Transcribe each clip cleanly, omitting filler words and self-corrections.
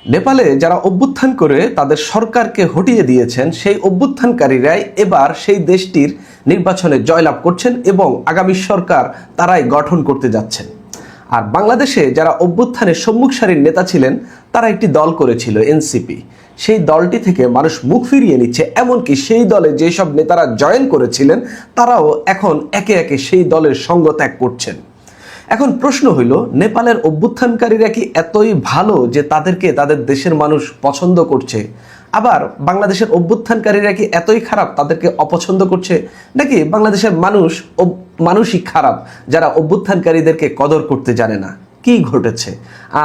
নেপালে যারা অভ্যুত্থান করে তাদের সরকারকে হটিয়ে দিয়েছেন, সেই অভ্যুত্থানকারীরাই এবার সেই দেশটির নির্বাচনে জয়লাভ করছেন এবং আগামী সরকার তারাই গঠন করতে যাচ্ছেন। আর বাংলাদেশে যারা অভ্যুত্থানের সম্মুখ সারির নেতা ছিলেন, তারা একটি দল করেছিল এনসিপি। সেই দলটি থেকে মানুষ মুখ ফিরিয়ে নিচ্ছে, এমনকি সেই দলে যেসব নেতারা জয়েন করেছিলেন তারাও এখন একে একে সেই দলের সঙ্গ ত্যাগ করছেন। এখন প্রশ্ন হইল, নেপালের অভ্যুত্থানকারীরা কি এতই ভালো যে তাদেরকে তাদের দেশের মানুষ পছন্দ করছে, আবার বাংলাদেশের অভ্যুত্থানকারীরা কি এতই খারাপ তাদেরকে অপছন্দ করছে, নাকি বাংলাদেশের মানুষই খারাপ যারা অভ্যুত্থানকারীদেরকে কদর করতে জানে না? কি ঘটেছে?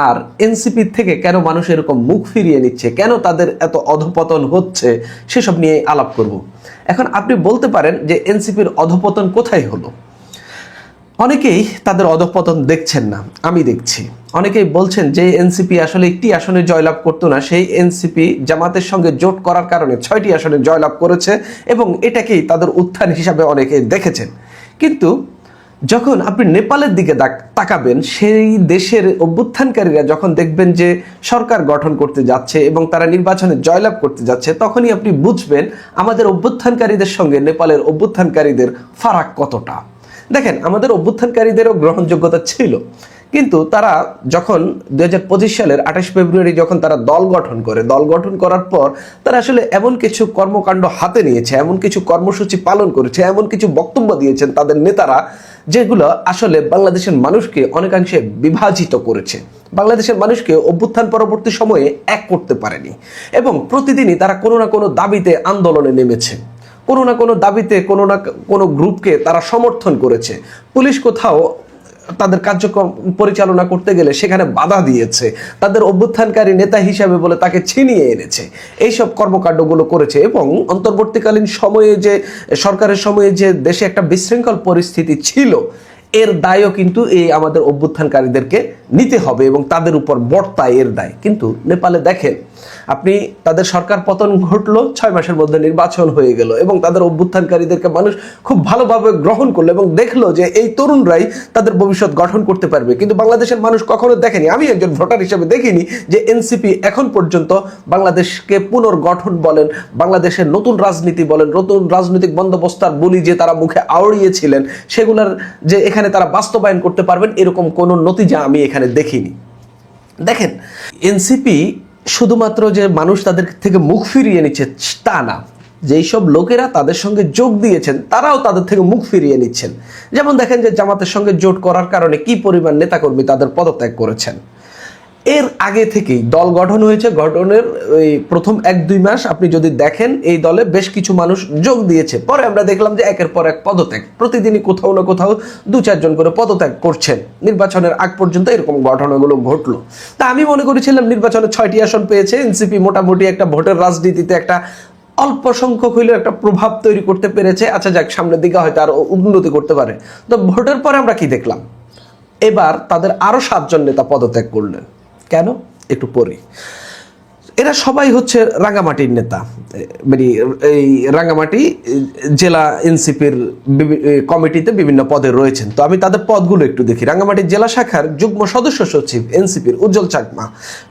আর এনসিপি থেকে কেন মানুষ এরকম মুখ ফিরিয়ে নিচ্ছে, কেন তাদের এত অধপতন হচ্ছে, সেসব নিয়ে আলাপ করব। এখন আপনি বলতে পারেন যে এনসিপির অধপতন কোথায় হলো? অনেকেই তাদের অধঃপতন দেখছেন না, আমি দেখছি। অনেকেই বলছেন যে এনসিপি আসলে একটি আসনে জয়লাভ করতো না, সেই এনসিপি জামাতের সঙ্গে জোট করার কারণে 6টি আসনে জয়লাভ করেছে এবং এটাকেই তাদের উত্থান হিসাবে অনেকে দেখেছেন। কিন্তু যখন আপনি নেপালের দিকে তাকাবেন, সেই দেশের অভ্যুত্থানকারীরা যখন দেখবেন যে সরকার গঠন করতে যাচ্ছে এবং তারা নির্বাচনে জয়লাভ করতে যাচ্ছে, তখনই আপনি বুঝবেন আমাদের অভ্যুত্থানকারীদের সঙ্গে নেপালের অভ্যুত্থানকারীদের ফারাক কতটা। দেখেন, আমাদের অভ্যুত্থানকারীদেরও গ্রহণযোগ্যতা ছিল, কিন্তু তারা যখন 2025 সালের 28 ফেব্রুয়ারি যখন তারা দল গঠন করার পর তারা আসলে এমন কিছু কর্মকাণ্ড হাতে নিয়েছে, এমন কিছু কর্মসূচি পালন করেছে, এমন কিছু বক্তব্য দিয়েছেন তাদের নেতারা, যেগুলো আসলে বাংলাদেশের মানুষকে অনেকাংশে বিভাজিত করেছে, বাংলাদেশের মানুষকে অভ্যুত্থান পরবর্তী সময়ে এক করতে পারেনি। এবং প্রতিদিনই তারা কোনো না কোনো দাবিতে আন্দোলনে নেমেছে, কোনো না কোনো দাবিতে কোনো না কোনো গ্রুপকে তারা সমর্থন করেছে। পুলিশ কোথাও তাদের কার্যক্রম পরিচালনা করতে গেলে সেখানে বাধা দিয়েছে, তাদের অভ্যুত্থানকারী নেতা হিসাবে বলে তাকে ছিনিয়ে এনেছে, এইসব কর্মকাণ্ডগুলো করেছে। এবং অন্তর্বর্তীকালীন সময়ে যে সরকারের সময়ে যে দেশে একটা বিশৃঙ্খল পরিস্থিতি ছিল, এর দায়ও কিন্তু এই আমাদের অভ্যুত্থানকারীদেরকে নিতে হবে এবং তাদের উপর বর্তায় এর দায়। কিন্তু নেপালে দেখেন আপনি, তাদের সরকার পতন ঘটলো, 6 মাসের মধ্যে নির্বাচন হয়ে গেল এবং তাদের অভ্যুত্থানকারীদেরকে মানুষ খুব ভালোভাবে গ্রহণ করলো এবং দেখলো যে এই তরুণরাই তাদের ভবিষ্যৎ গঠন করতে পারবে। কিন্তু বাংলাদেশের মানুষ কখনো দেখেনি, আমি একজন ভোটার হিসেবে দেখিনি যে এনসিপি এখন পর্যন্ত বাংলাদেশকে পুনর্গঠন বলেন, বাংলাদেশের নতুন রাজনীতি বলেন, নতুন রাজনৈতিক বন্দোবস্তার বলি যে তারা মুখে আওড়িয়েছিলেন, সেগুলোর যে এখানে তারা বাস্তবায়ন করতে পারবেন, এরকম কোনো নতিজা আমি এখানে দেখিনি। দেখেন, এনসিপি শুধুমাত্র যে মানুষ তাদের থেকে মুখ ফিরিয়ে নিচ্ছে তা না, যেই সব লোকেরা তাদের সঙ্গে যোগ দিয়েছেন তারাও তাদের থেকে মুখ ফিরিয়ে নিচ্ছেন। যেমন দেখেন যে জামাতের সঙ্গে জোট করার কারণে কি পরিমাণ নেতাকর্মী তাদের পদত্যাগ করেছেন। এর আগে থেকেই দল গঠন হয়েছে, গঠনের ওই প্রথম 1-2 মাস আপনি যদি দেখেন এই দলে বেশ কিছু মানুষ যোগ দিয়েছে, পরে আমরা দেখলাম যে একের পর এক পদত্যাগ, প্রতিদিনই কোথাও না কোথাও 2-4 জন করে পদত্যাগ করছেন। নির্বাচনের আগ পর্যন্ত এরকম ঘটনাগুলো ঘটলো। তা আমি মনে করেছিলাম নির্বাচনে 6টি আসন পেয়েছে এনসিপি, মোটামুটি একটা ভোটের রাজনীতিতে একটা অল্প সংখ্যক হইলেও একটা প্রভাব তৈরি করতে পেরেছে। আচ্ছা যাক, সামনের দিকে হয়তো আরো উন্নতি করতে পারে। তো ভোটের পরে আমরা কি দেখলাম? এবার তাদের আরো 7 জন নেতা পদত্যাগ করলেন। কেন? একটু পরে। এরা সবাই হচ্ছে রাঙ্গামাটির নেতা, মানে এই রাঙ্গামাটি জেলা এনসিপির কমিটিতে বিভিন্ন পদে রয়েছেন। তো আমি তাদের পদগুলো একটু দেখি। রাঙ্গামাটি জেলা শাখার যুগ্ম সদস্য সচিব এনসিপির উজ্জ্বল চাকমা,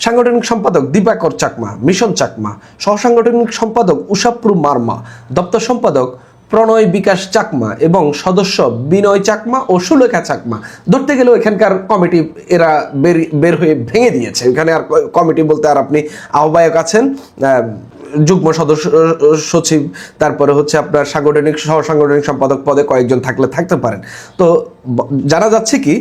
সাংগঠনিক সম্পাদক দীপাকর চাকমা, মিশন চাকমা, সহসাংগঠনিক সম্পাদক উষাপ্রু মার্মা, দপ্তর সম্পাদক প্রণয় বিকাশ চাকমা এবং সদস্য বিনয় চাকমা ও সুলেখা চাকমা। ধরতে গেলেও এখানকার কমিটি এরা বের হয়ে ভেঙে দিয়েছে। এখানে আর কমিটি বলতে আর আপনি আহ্বায়ক আছেন, যুগ্ম সদস্য সচিব, তারপরে হচ্ছে আপনার সাংগঠনিক সহসাংগঠনিক সম্পাদক পদে কয়েকজন থাকলে থাকতে পারেন। তো জানা যাচ্ছে কি,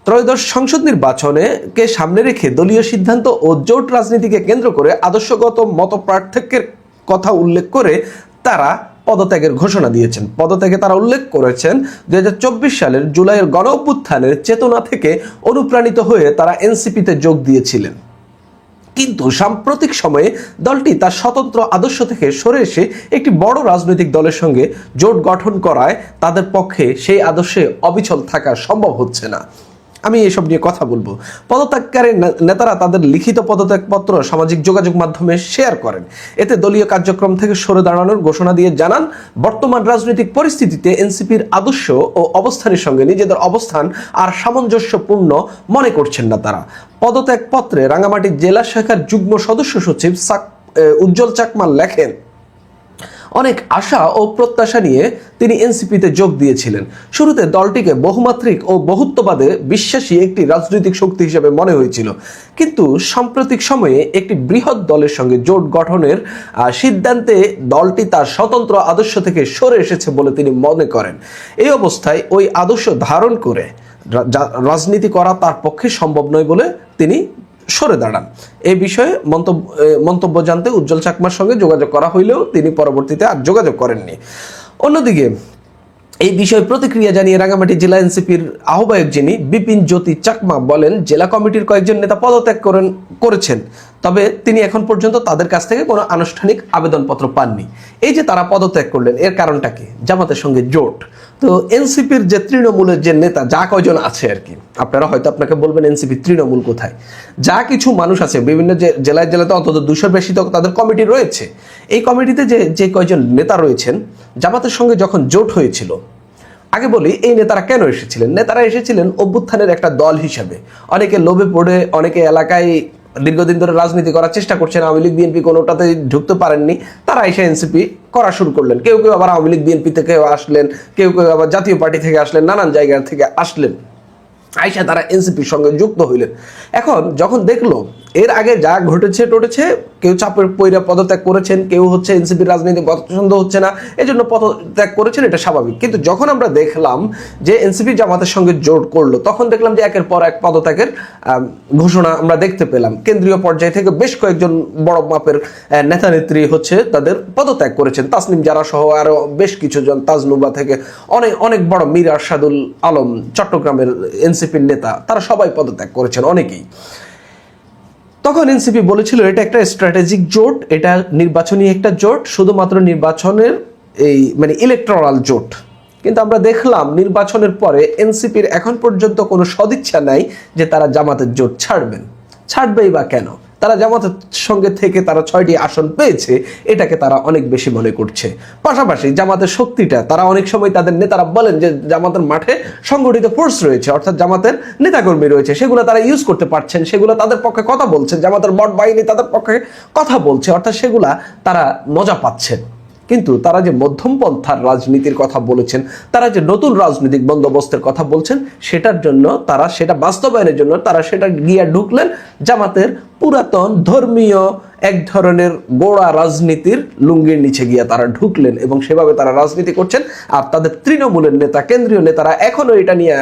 ত্রয়োদশ সংসদ নির্বাচনে কে সামনে রেখে দলীয় সিদ্ধান্ত ও জোট রাজনীতিকে কেন্দ্র করে আদর্শগত মত পার্থক্যের কথা উল্লেখ করে তারা পদত্যাগের ঘোষণা দিয়েছেন। পদত্যাগে তারা উল্লেখ করেছেন 2024 সালের জুলাইয়ের গণ অভ্যুত্থানের চেতনা থেকে অনুপ্রাণিত হয়ে তারা এনসিপিতে যোগ দিয়েছিলেন। কিন্তু সাম্প্রতিক সময়ে দলটি তার স্বতন্ত্র আদর্শ থেকে সরে এসে একটি বড় রাজনৈতিক দলের সঙ্গে জোট গঠন করায় তাদের পক্ষে সেই আদর্শে অবিচল থাকা সম্ভব হচ্ছে না। আমি এসব নিয়ে কথা বলবো। পদত্যাগকারী নেতারা তাদের লিখিত পদত্যাগপত্র সামাজিক যোগাযোগ মাধ্যমে শেয়ার করেন। এতে দলীয় কার্যক্রম থেকে সরে দাঁড়ানোর ঘোষণা দিয়ে জানান, বর্তমান রাজনৈতিক পরিস্থিতিতে এনসিপির আদর্শ ও অবস্থানের সঙ্গে নিজেদের অবস্থান আর সামঞ্জস্যপূর্ণ মনে করছেন না তারা। পদত্যাগপত্রে রাঙ্গামাটি জেলা শাখার যুগ্ম সদস্য সচিব উজ্জ্বল চাকমা লেখেন, অনেক আশা ও প্রত্যাশা নিয়ে তিনি এনসিপিতে যোগ দিয়েছিলেন। শুরুতে দলটিকে বহুমাত্রিক ও বহুত্ববাদে বিশ্বাসী একটি রাজনৈতিক শক্তি হিসেবে মনে হয়েছিল, কিন্তু সাম্প্রতিক সময়ে একটি বৃহৎ দলের সঙ্গে জোট গঠনের সিদ্ধান্তে দলটি তার স্বতন্ত্র আদর্শ থেকে সরে এসেছে বলে তিনি মনে করেন। এই অবস্থায় ওই আদর্শ ধারণ করে রাজনীতি করা তার পক্ষে সম্ভব নয় বলে তিনি সরে দাঁড়ান। এই বিষয়ে মন্তব্য জানতে উজ্জ্বল চাকমার সঙ্গে যোগাযোগ করা হইলেও তিনি পরবর্তীতে আর যোগাযোগ করেননি। অন্যদিকে এই বিষয়ে প্রতিক্রিয়া জানিয়ে রাঙ্গামাটি জেলা এনসিপির আহ্বায়ক যিনি বিপিন জ্যোতি চাকমা বলেন, জেলা কমিটির কয়েকজন নেতা পদত্যাগ করেছেন, তবে তিনি এখন পর্যন্ত তাদের কাছ থেকে কোনো আনুষ্ঠানিক আবেদনপত্র পাননি। এই যে তারা পদত্যাগ করলেন, এর কারণটা কি? জামাতের সঙ্গে জোট। তো এনসিপির যে তৃণমূলের যে নেতা যা কয়জন আছে আর কি, আপনারা হয়তো আপনাকে বলবেন এনসিপি তৃণমূল কোথায়? যা কিছু মানুষ আছে বিভিন্ন জেলায় জেলাতে অন্তত 200 বেশি তো তাদের কমিটি রয়েছে। এই কমিটিতে যে কয়জন নেতা রয়েছেন, জামাতের সঙ্গে যখন জোট হয়েছিল, আগে বলি এই নেতারা কেন এসেছিলেন। নেতারা এসেছিলেন অভ্যুত্থানের একটা দল হিসাবে। অনেকে লোভে পড়ে, অনেকে এলাকায় দীর্ঘদিন ধরে রাজনীতি করার চেষ্টা করছেন, আওয়ামী লীগ বিএনপি কোনোটাতে ঢুকতে পারেননি, তারা এসে এনসিপি করা শুরু করলেন। কেউ কেউ আবার আওয়ামী লীগ বিএনপি থেকে আসলেন, কেউ কেউ আবার জাতীয় পার্টি থেকে আসলেন, নানান জায়গা থেকে আসলেন, আইসা তারা এনসিপির সঙ্গে যুক্ত হইলেন। এখন যখন দেখলো এর আগে যা ঘটেছে, কেউ চাপের পয়রা পদত্যাগ করেছেন, কেউ হচ্ছে এনসিপির রাজনীতি পছন্দ হচ্ছে না, এজন্য পদত্যাগ করেছেন, এটা স্বাভাবিক। কিন্তু যখন আমরা দেখলাম যে এনসিপি জামাতের সঙ্গে জোট করলো, তখন দেখলাম যে একের পর এক পদত্যাগের ঘোষণা আমরা দেখতে পেলাম। কেন্দ্রীয় পর্যায় থেকে বেশ কয়েকজন বড় মাপের নেতা নেত্রী হচ্ছে তাদের পদত্যাগ করেছেন। তাসনিম জারা সহ আরো বেশ কিছু জন, তাজনুবা থেকে অনেক বড় মীর আরশাদুল আলম চট্টগ্রামের এনসিপির নেতা, তারা সবাই পদত্যাগ করেছেন, অনেকেই। তখন এনসিপি বলেছিল এটা একটা স্ট্র্যাটেজিক জোট, এটা নির্বাচনী একটা জোট, শুধুমাত্র নির্বাচনের ইলেকট্রাল জোট। কিন্তু আমরা দেখলাম নির্বাচনের পরে এনসিপির এখন পর্যন্ত কোনো সদিচ্ছা নাই যে তারা জামাতের জোট ছাড়বেই বা কেন? তারা জামাতের সঙ্গে থেকে তারা 6টি আসন পেয়েছে, এটাকে তারা অনেক বেশি মনে করছে। পাশাপাশি জামাতের শক্তিটা, তারা অনেক সময় তাদের নেতারা বলেন যে জামাতের মাঠে সংগঠিত ফোর্স রয়েছে, অর্থাৎ জামাতের নেতাকর্মী রয়েছে, সেগুলো তারা ইউজ করতে পারছেন, সেগুলো তাদের পক্ষে কথা বলছেন, জামাতের বট বাহিনী তাদের পক্ষে কথা বলছে, অর্থাৎ সেগুলা তারা মজা পাচ্ছেন। কিন্তু তারা যে মধ্যম পন্থার রাজনীতির কথা বলেছেন, তারা যে নতুন রাজনৈতিক বন্দোবস্তের কথা বলছেন, সেটার জন্য সেটা বাস্তবায়নের জন্য তারা সেটা গিয়া ঢুকলেন জামাতের পুরাতন ধর্মীয় এক ধরনের গোড়া রাজনীতির লুঙ্গির নিচে গিয়া তারা ঢুকলেন এবং সেভাবে তারা রাজনীতি করছেন। আর তাদের তৃণমূলের নেতা, কেন্দ্রীয় নেতারা এখনো এটা নিয়ে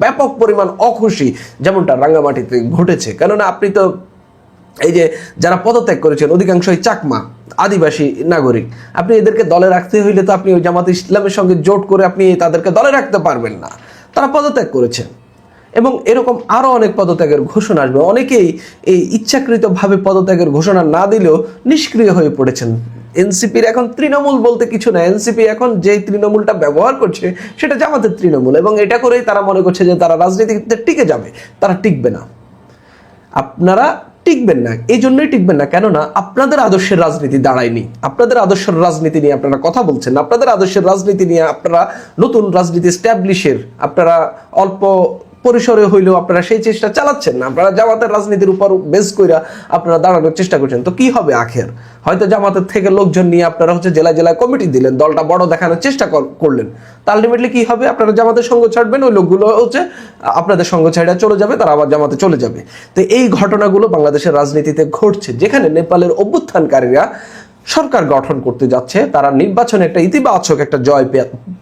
ব্যাপক পরিমাণ অখুশি, যেমনটা রাঙ্গামাটিতে ঘটেছে। কেননা আপনি তো এই যে যারা পদত্যাগ করেছেন অধিকাংশই চাকমা আদিবাসী নাগরিক, আপনি এদেরকে দলে রাখতে হইলে তো আপনি ওই জামাত ইসলামের সঙ্গে জোট করে আপনি তাদেরকে দলে রাখতে পারবেন না। তারা পদত্যাগ করেছেন এবং এরকম আরো অনেক পদত্যাগের ঘোষণা আসবে। অনেকেই এই ইচ্ছাকৃতভাবে পদত্যাগের ঘোষণা না দিলেও নিষ্ক্রিয় হয়ে পড়েছেন। এনসিপির এখন তৃণমূল বলতে কিছু না, এনসিপি এখন যে তৃণমূলটা ব্যবহার করছে সেটা জামাতের তৃণমূল, এবং এটা করেই তারা মনে করছে যে তারা রাজনীতিতে টিকে যাবে। তারা টিকবে না, আপনারা টিকবেন না। এই জন্যই টিকবেন না, কেননা আপনাদের আদর্শের রাজনীতি দাঁড়ায়নি। আপনাদের আদর্শের রাজনীতি নিয়ে আপনারা কথা বলছেন, আপনাদের আদর্শের রাজনীতি নিয়ে আপনারা নতুন রাজনীতি স্ট্যাবলিশের আপনারা অল্প পরিসরে হইলেও আপনারা সেই চেষ্টা চালাচ্ছেন না। আপনারা জামাতের রাজনীতির উপর বেস কইরা আপনারা দাঁড়ানোর চেষ্টা করছেন। তো কি হবে আখের? হয়তো জামাতের থেকে লোকজন নিয়ে আপনারা হচ্ছে জেলায় জেলায় কমিটি দিলেন, দলটা বড় দেখানোর চেষ্টা করলেন। তা আলটিমেটলি কি হবে? আপনারা জামাতের সঙ্গ ছাড়বেন, ওই লোকগুলো হচ্ছে আপনাদের সঙ্গ ছাড়া চলে যাবে, তারা আবার জামাতে চলে যাবে। তো এই ঘটনাগুলো বাংলাদেশের রাজনীতিতে ঘটছে, যেখানে নেপালের অভ্যুত্থানকারীরা সরকার গঠন করতে যাচ্ছে, তারা নির্বাচনে একটা ইতিবাচক একটা জয়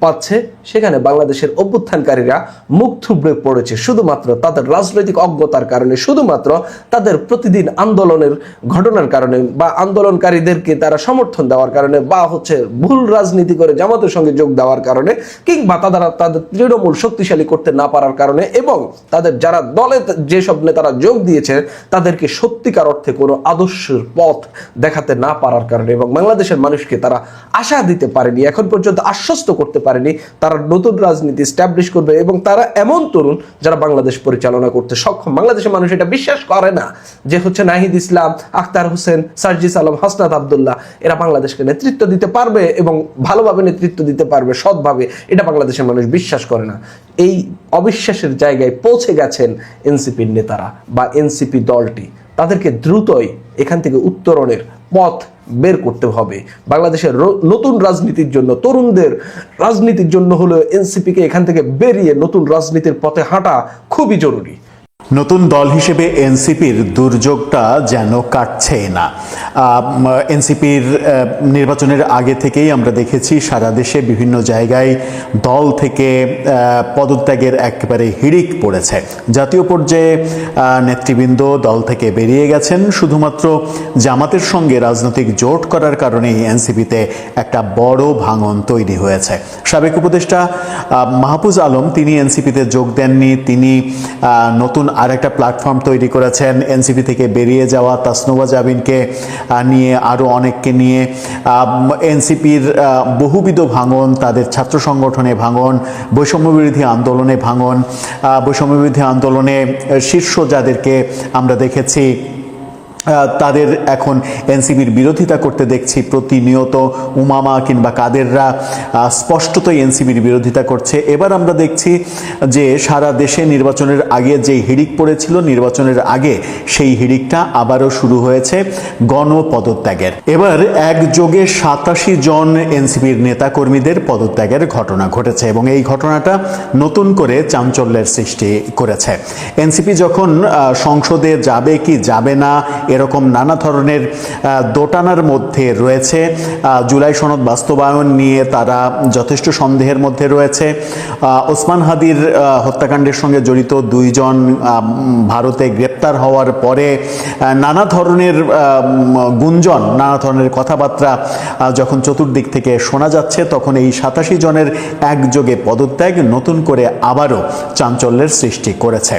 পাচ্ছে, সেখানে বাংলাদেশের অভ্যুত্থানকারীরা মুখ থুবড়ে পড়েছে শুধুমাত্র তাদের রাজনৈতিক অজ্ঞতার কারণে, শুধুমাত্র তাদের প্রতিদিন আন্দোলনের ঘটনার কারণে, বা আন্দোলনকারীদেরকে তারা সমর্থন দেওয়ার কারণে, বা হচ্ছে ভুল রাজনীতি করে জামাতের সঙ্গে যোগ দেওয়ার কারণে, কিংবা তাদের তৃণমূল শক্তিশালী করতে না পারার কারণে, এবং তাদের যারা দলে যেসব নেতারা যোগ দিয়েছে তাদেরকে সত্যিকার অর্থে কোনো আদর্শের পথ দেখাতে না পারার কারণে পারেনি এবং বাংলাদেশের মানুষকে তারা আশা দিতে পারেনি, এখন পর্যন্ত আশ্বস্ত করতে পারেনি তারা নতুন রাজনীতি স্ট্যাবলিশ করবে এবং তারা এমন তরুণ যারা বাংলাদেশ পরিচালনা করতে সক্ষম। বাংলাদেশের মানুষ এটা বিশ্বাস করে না যে হচ্ছে নাহিদ ইসলাম, আখতার হোসেন, সার্জিস আলম, হাসনাত আবদুল্লাহ এরা বাংলাদেশকে নেতৃত্ব দিতে পারবে এবং ভালোভাবে নেতৃত্ব দিতে পারবে, সৎভাবে, এটা বাংলাদেশের মানুষ বিশ্বাস করে না। এই অবিশ্বাসের জায়গায় পৌঁছে গেছেন এনসিপির নেতারা বা এনসিপি দলটি। তাদেরকে দ্রুতই এখান থেকে উত্তরণের পথ বের করতে হবে। বাংলাদেশের নতুন রাজনীতির জন্য, তরুণদের রাজনীতির জন্য হলেও এনসিপিকে এখান থেকে বেরিয়ে নতুন রাজনীতির পথে হাঁটা খুবই জরুরি। নতুন দল হিসেবে এনসিপির দুর্যোগটা যেন কাটছেই না। এনসিপির নির্বাচনের আগে থেকেই আমরা দেখেছি সারা দেশে বিভিন্ন জায়গায় দল থেকে পদত্যাগের একেবারে হিড়িক পড়েছে। জাতীয় পর্যায়ে নেতৃবৃন্দ দল থেকে বেরিয়ে গেছেন, শুধুমাত্র জামাতের সঙ্গে রাজনৈতিক জোট করার কারণেই এনসিপিতে একটা বড় ভাঙন তৈরি হয়েছে। সাবেক উপদেষ্টা মাহফুজ আলম তিনি এনসিপিতে যোগ দেননি, তিনি নতুন আর একটা প্ল্যাটফর্ম তৈরি করেছেন। এনসিপি থেকে বেরিয়ে যাওয়া তাসনুভা জাবিনকে নিয়ে, আরও অনেককে নিয়ে এনসিপির বহুবিধ ভাঙন, তাদের ছাত্র সংগঠনে ভাঙন, বৈষম্যবিরোধী আন্দোলনে ভাঙন, বৈষম্যবিরোধী আন্দোলনে শীর্ষ যাদেরকে আমরা দেখেছি তাদের এখন এনসিপির বিরোধিতা করতে দেখছি প্রতিনিয়ত। উমামা কিংবা কাদেররা স্পষ্টতই এনসিপির বিরোধিতা করছে। এবার আমরা দেখছি যে সারা দেশে নির্বাচনের আগে যে হিড়িক পড়েছিল, নির্বাচনের আগে সেই হিড়িকটা আবারও শুরু হয়েছে গণপদত্যাগের। এবার একযোগে 87 জন এনসিপির নেতাকর্মীদের পদত্যাগের ঘটনা ঘটেছে এবং এই ঘটনাটা নতুন করে চাঞ্চল্যের সৃষ্টি করেছে। এনসিপি যখন সংসদে যাবে কি যাবে না এরকম নানা ধরনের দোটানার মধ্যে রয়েছে, জুলাই সনদ বাস্তবায়ন নিয়ে তারা যথেষ্ট সন্দেহের মধ্যে রয়েছে। ওসমান হাদির হত্যাকাণ্ডের সঙ্গে জড়িত 2 জন ভারতে গ্রেপ্তার হওয়ার পরে নানা ধরনের গুঞ্জন, নানা ধরনের কথাবার্তা যখন চতুর্দিক থেকে শোনা যাচ্ছে, তখন এই 87 জনের একযোগে পদত্যাগ নতুন করে আবারও চাঞ্চল্যের সৃষ্টি করেছে।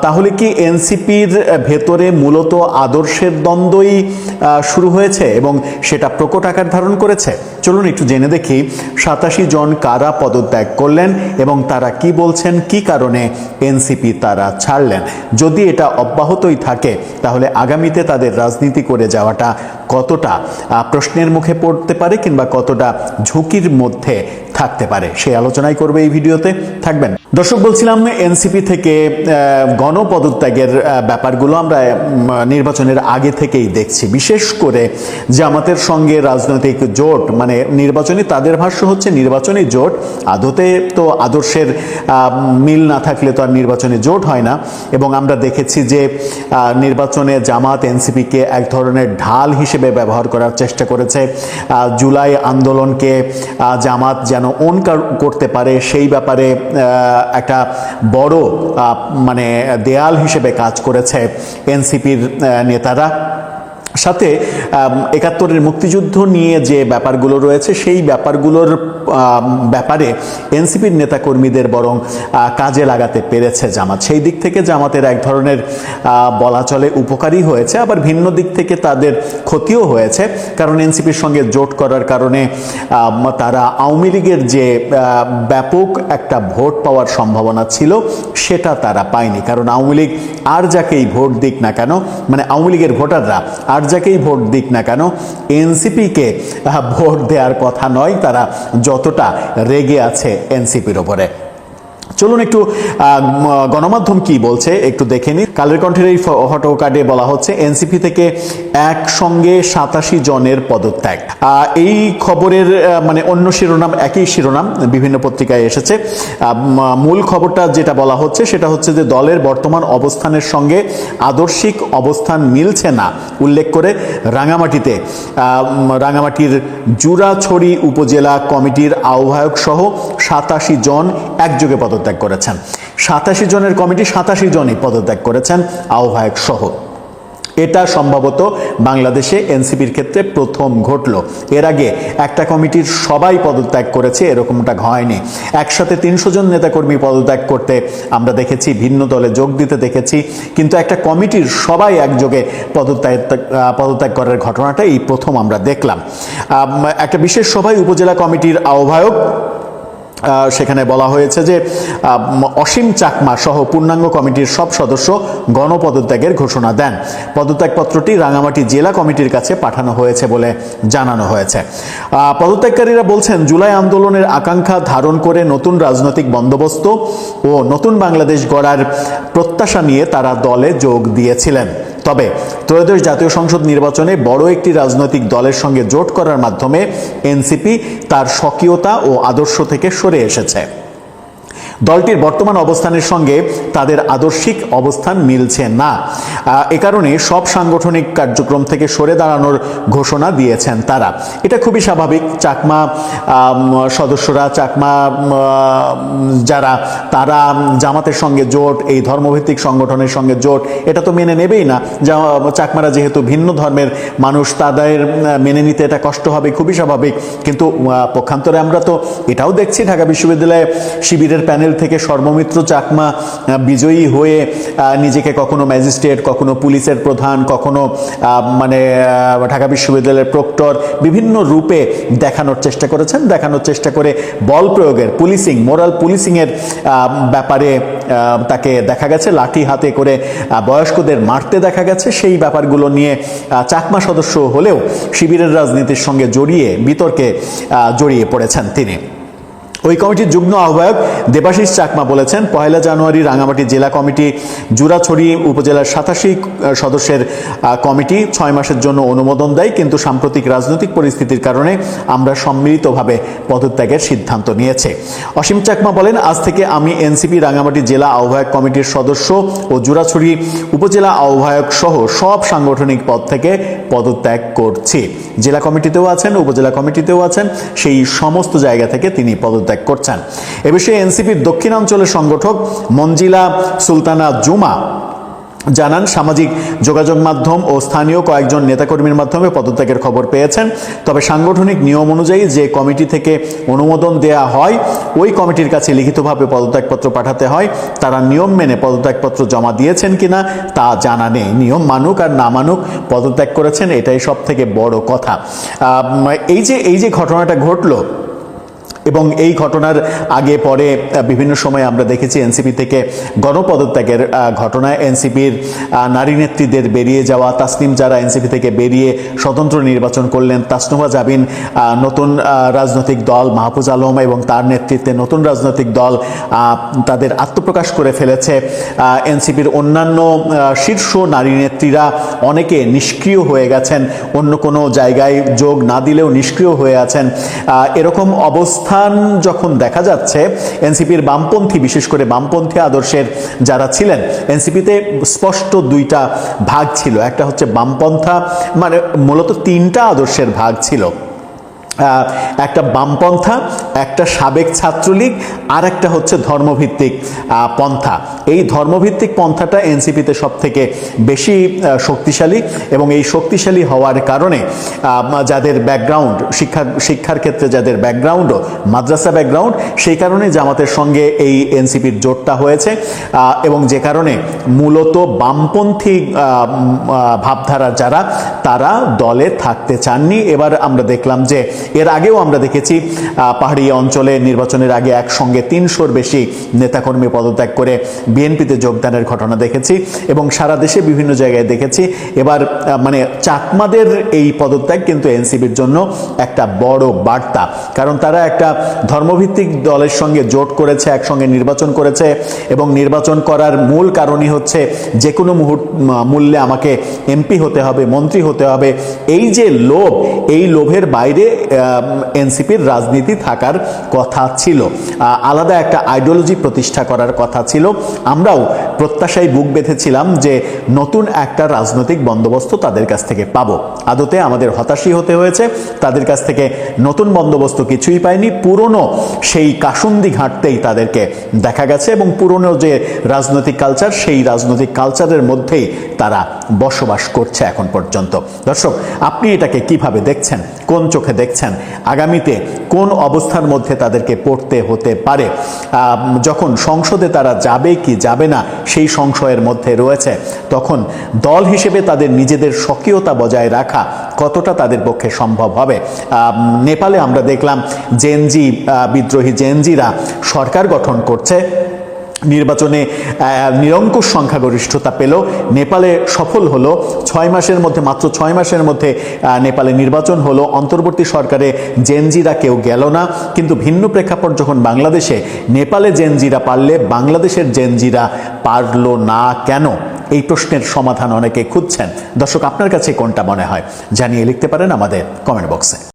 তাহলে কি এনসিপির ভেতরে মূলত আদর্শের দ্বন্দ্বই শুরু হয়েছে এবং সেটা প্রকট আকার ধারণ করেছে? চলুন একটু জেনে দেখি 87 জন কারা পদত্যাগ করলেন এবং তারা কি বলছেন, কি কারণে এনসিপি তারা ছাড়লেন। যদি এটা অব্যাহতই থাকে তাহলে আগামীতে তাদের রাজনীতি করে যাওয়াটা কতটা প্রশ্নের মুখে পড়তে পারে কিংবা কতটা ঝুঁকির মধ্যে থাকতে পারে, সেই আলোচনাই করবে এই ভিডিওতে। থাকবেন। দর্শক, বলছিলাম এনসিপি থেকে গণপদত্যাগের ব্যাপারগুলো আমরা নির্বাচনের আগে থেকেই দেখছি। বিশেষ করে জামাতের সঙ্গে রাজনৈতিক জোট, মানে নির্বাচনী, তাদের ভাষ্য হচ্ছে নির্বাচনী জোট, আদতে তো আদর্শের মিল না থাকলে তো আর নির্বাচনী জোট হয় না। এবং আমরা দেখেছি যে নির্বাচনে জামাত এনসিপিকে এক ধরনের ঢাল হিসেবে ব্যবহার করার চেষ্টা করেছে। জুলাই আন্দোলনকে জামাত যেন ওন করতে পারে সেই ব্যাপারে একটা বড় মানে দেয়াল হিসেবে কাজ করেছে এনসিপির নেতারা। সাথে ৭১-এর মুক্তিযুদ্ধ নিয়ে যে ব্যাপারগুলো রয়েছে সেই ব্যাপারগুলোর ব্যাপারে এনসিপির নেতাকর্মীদের বরং কাজে লাগাতে পেরেছে জামাত। সেই দিক থেকে জামাতের এক ধরনের বলা চলে উপকারী হয়েছে, আবার ভিন্ন দিক থেকে তাদের ক্ষতিও হয়েছে। কারণ এনসিপির সঙ্গে জোট করার কারণে তারা আওয়ামী লীগের যে ব্যাপক একটা ভোট পাওয়ার সম্ভাবনা ছিল সেটা তারা পায়নি। কারণ আওয়ামী লীগ আর যাকেই ভোট দিক না কেন, মানে আওয়ামী লীগের ভোটাররা আর যাকেই ভোট দিক না কেন, এনসিপিকে ভোট দেওয়ার কথা নয়। তারা যতটা রেগে আছে এনসিপির ওপরে। চলুন একটু গণমাধ্যম কি বলছে একটু দেখে নিই। কালের কণ্ঠের এই ফটো কার্ডে বলা হচ্ছে এনসিপি থেকে একসঙ্গে 87 জনের পদত্যাগ। এই খবরের মানে অন্য শিরোনাম, একই শিরোনাম বিভিন্ন পত্রিকায় এসেছে। মূল খবরটা যেটা বলা হচ্ছে সেটা হচ্ছে যে দলের বর্তমান অবস্থানের সঙ্গে আদর্শিক অবস্থান মিলছে না উল্লেখ করে রাঙামাটির জুরাছড়ি উপজেলা কমিটির আহ্বায়ক সহ 87 জন একযোগে পদত্যাগ করেছেন। 87 জনের কমিটি 87 জনই পদত্যাগ করেছেন আহ্বায়ক সহ। এটা সম্ভবত বাংলাদেশে এনসিপির ক্ষেত্রে প্রথম ঘটলো। এর আগে একটা কমিটির সবাই পদত্যাগ করেছে, এরকমটা হয়নি। একসাথে 300 জন নেতাকর্মী পদত্যাগ করতে আমরা দেখেছি, ভিন্ন দলে যোগ দিতে দেখেছি, কিন্তু একটা কমিটির সবাই একযোগে পদত্যাগ করার ঘটনাটা এই প্রথম আমরা দেখলাম। একটা বিশেষ সভায় উপজেলা কমিটির আহ্বায়ক, সেখানে বলা হয়েছে যে অসীম চাকমা সহ পূর্ণাঙ্গ কমিটির সব সদস্য গণপদত্যাগের ঘোষণা দেন। পদত্যাগপত্রটি রাঙামাটি জেলা কমিটির কাছে পাঠানো হয়েছে বলে জানানো হয়েছে। পদত্যাগকারীরা বলছেন, জুলাই আন্দোলনের আকাঙ্ক্ষা ধারণ করে নতুন রাজনৈতিক বন্দোবস্ত ও নতুন বাংলাদেশ গড়ার প্রত্যাশা নিয়ে তারা দলে যোগ দিয়েছিলেন। তবে ত্রয়োদশ জাতীয় সংসদ নির্বাচনে বড় একটি রাজনৈতিক দলের সঙ্গে জোট করার মাধ্যমে এনসিপি তার স্বকীয়তা ও আদর্শ থেকে সরে এসেছে। দলটির বর্তমান অবস্থানের সঙ্গে তাদের আদর্শিক অবস্থান মিলছে না। এ কারণে সব সাংগঠনিক কার্যক্রম থেকে সরে দাঁড়ানোর ঘোষণা দিয়েছেন তারা। এটা খুবই স্বাভাবিক। চাকমা সদস্যরা, চাকমা যারা, তারা জামাতের সঙ্গে জোট, এই ধর্মভিত্তিক সংগঠনের সঙ্গে জোট, এটা তো মেনে নেবেই না। চাকমারা যেহেতু ভিন্ন ধর্মের মানুষ, তাদের মেনে নিতে এটা কষ্ট হবে, খুবই স্বাভাবিক। কিন্তু পক্ষান্তরে আমরা তো এটাও দেখছি, ঢাকা বিশ্ববিদ্যালয়ে শিবিরের প্যানেল থেকে সর্বমিত্র চাকমা বিজয়ী হয়ে নিজেকে কখনো ম্যাজিস্ট্রেট, কখনো পুলিশের প্রধান, কখনো ঢাকা বিশ্ববিদ্যালয়ের প্রক্টর, বিভিন্ন রূপে দেখানোর চেষ্টা করে বল প্রয়োগের, পুলিশিং, মোরাল পুলিশিংয়ের ব্যাপারে তাকে দেখা গেছে লাঠি হাতে করে বয়স্কদের মারতে দেখা গেছে। সেই ব্যাপারগুলো নিয়ে চাকমা সদস্য হলেও শিবিরের রাজনীতির সঙ্গে বিতর্কে জড়িয়ে পড়েছেন তিনি। ওই কমিটির যুগ্ম আহ্বায়ক দেবাশিস চাকমা বলেছেন, 1 জানুয়ারি রাঙামাটি জেলা কমিটি জুরাছড়ি উপজেলার 87 সদস্যের কমিটি 6 মাসের জন্য অনুমোদন দেয়, কিন্তু সাম্প্রতিক রাজনৈতিক পরিস্থিতির কারণে আমরা সম্মিলিতভাবে পদত্যাগের সিদ্ধান্ত নিয়েছে। অসীম চাকমা বলেন, আজ থেকে আমি এনসিপি রাঙামাটি জেলা আহ্বায়ক কমিটির সদস্য ও জুরাছড়ি উপজেলা আহ্বায়ক সহ সব সাংগঠনিক পদ থেকে পদত্যাগ করছি। জেলা কমিটিতেও আছেন, উপজেলা কমিটিতেও আছেন, সেই সমস্ত জায়গা থেকে তিনি পদত্যাগ করছেন। এ বিষয়ে এনসিপির দক্ষিণাঞ্চলের সংগঠক মঞ্জিলা সুলতানা জুমা জানান, সামাজিক যোগাযোগ মাধ্যম ও স্থানীয় কয়েকজন নেতাকর্মীর মাধ্যমে পদত্যাগের খবর পেয়েছেন। তবে সাংগঠনিক নিয়ম অনুযায়ী যে কমিটি থেকে অনুমোদন দেয়া হয়, ওই কমিটির কাছে লিখিতভাবে পদত্যাগপত্র পাঠাতে হয়। তারা নিয়ম মেনে পদত্যাগপত্র জমা দিয়েছেন কিনা তা জানা নেই। নিয়ম মানুক আর না মানুক, পদত্যাগ করেছেন, এটাই সব থেকে বড় কথা। এই যে ঘটনাটা ঘটলো, এবং এই ঘটনার আগে পরে বিভিন্ন সময় আমরা দেখেছি এনসিপি থেকে গণপদত্যাগের ঘটনায় এনসিপির নারী নেত্রীদের বেরিয়ে যাওয়া, তাসনিম যারা এনসিপি থেকে বেরিয়ে স্বতন্ত্র নির্বাচন করলেন, তাসনুভা জাবিন, নতুন রাজনৈতিক দল মাহফুজ আলম এবং তার নেতৃত্বে নতুন রাজনৈতিক দল তাদের আত্মপ্রকাশ করে ফেলেছে। এনসিপির অন্যান্য শীর্ষ নারী নেত্রীরা অনেকে নিষ্ক্রিয় হয়ে গেছেন, অন্য কোনো জায়গায় যোগ না দিলেও নিষ্ক্রিয় হয়ে আছেন। এরকম অবস্থা যখন দেখা যাচ্ছে, এনসিপির বামপন্থী, বিশেষ করে বামপন্থী আদর্শের যারা ছিলেন, এনসিপিতে স্পষ্ট 2টা ভাগ ছিল। একটা হচ্ছে বামপন্থা, মূলত 3টা আদর্শের ভাগ ছিল। একটা বামপন্থা, একটা সাবেক ছাত্রলীগ, আর একটা হচ্ছে ধর্মভিত্তিক পন্থা। এই ধর্মভিত্তিক পন্থাটা এনসিপিতে সব থেকে বেশি শক্তিশালী, এবং এই শক্তিশালী হওয়ার কারণে যাদের ব্যাকগ্রাউন্ড, শিক্ষার ক্ষেত্রে যাদের ব্যাকগ্রাউন্ডও মাদ্রাসা ব্যাকগ্রাউন্ড, সেই কারণে জামাতের সঙ্গে এই এনসিপির জোটটা হয়েছে, এবং যে কারণে মূলত বামপন্থী ভাবধারা যারা, তারা দলে থাকতে চাননি। এবার আমরা দেখলাম যে এর আগেও আমরা দেখেছি পাহাড়ি অঞ্চলে নির্বাচনের আগে একসঙ্গে 300-র বেশি নেতাকর্মী পদত্যাগ করে বিএনপিতে যোগদানের ঘটনা দেখেছি, এবং সারা দেশে বিভিন্ন জায়গায় দেখেছি। এবার চাকমাদের এই পদত্যাগ কিন্তু এনসিপির জন্য একটা বড় বার্তা, কারণ তারা একটা ধর্মভিত্তিক দলের সঙ্গে জোট করেছে, একসঙ্গে নির্বাচন করেছে, এবং নির্বাচন করার মূল কারণই হচ্ছে যে কোনো মূল্যে আমাকে এমপি হতে হবে, মন্ত্রী হতে হবে। এই যে লোভ, এই লোভের বাইরে এনসিপির রাজনীতি থাকার কথা ছিল, আলাদা একটা আইডিওলজি প্রতিষ্ঠা করার কথা ছিল। আমরাও প্রত্যাশায় বুক বেঁধেছিলাম যে নতুন একটা রাজনৈতিক বন্দোবস্ত তাদের কাছ থেকে পাবো। আদতে আমাদের হতাশই হতে হয়েছে, তাদের কাছ থেকে নতুন বন্দোবস্ত কিছুই পাইনি। পুরনো সেই কাসুন্দি ঘাঁটতেই তাদেরকে দেখা গেছে এবং পুরনো যে রাজনৈতিক কালচার, সেই রাজনৈতিক কালচারের মধ্যেই তারা বসবাস করছে এখন পর্যন্ত। দর্শক, আপনি এটাকে কিভাবে দেখছেন, কোন চোখে দেখছেন? আগামীতে কোন অবস্থার মধ্যে তাদেরকে পড়তে হতে পারে? যখন সংসদে তারা যাবে কি যাবে না সেই সংশয়ের মধ্যে রয়েছে, তখন দল হিসেবে তাদের নিজেদের স্বকীয়তা বজায় রাখা কতটা তাদের পক্ষে সম্ভব হবে? নেপালে আমরা দেখলাম জেনজি বিদ্রোহী জেনজিরা সরকার গঠন করছে, নির্বাচনে নিরঙ্কুশ সংখ্যাগরিষ্ঠতা পেল, নেপালে সফল হলো। 6 মাসের মধ্যে, মাত্র 6 মাসের মধ্যে নেপালে নির্বাচন হলো। অন্তর্বর্তী সরকারে জেনজিরা কেউ গেল না। কিন্তু ভিন্ন প্রেক্ষাপট যখন বাংলাদেশে, নেপালে জেনজিরা পারলে বাংলাদেশের জেনজিরা পারলো না কেন? এই প্রশ্নের সমাধান অনেকে খুঁজছেন। দর্শক, আপনার কাছে কোনটা মনে হয় জানিয়ে লিখতে পারেন আমাদের কমেন্ট বক্সে।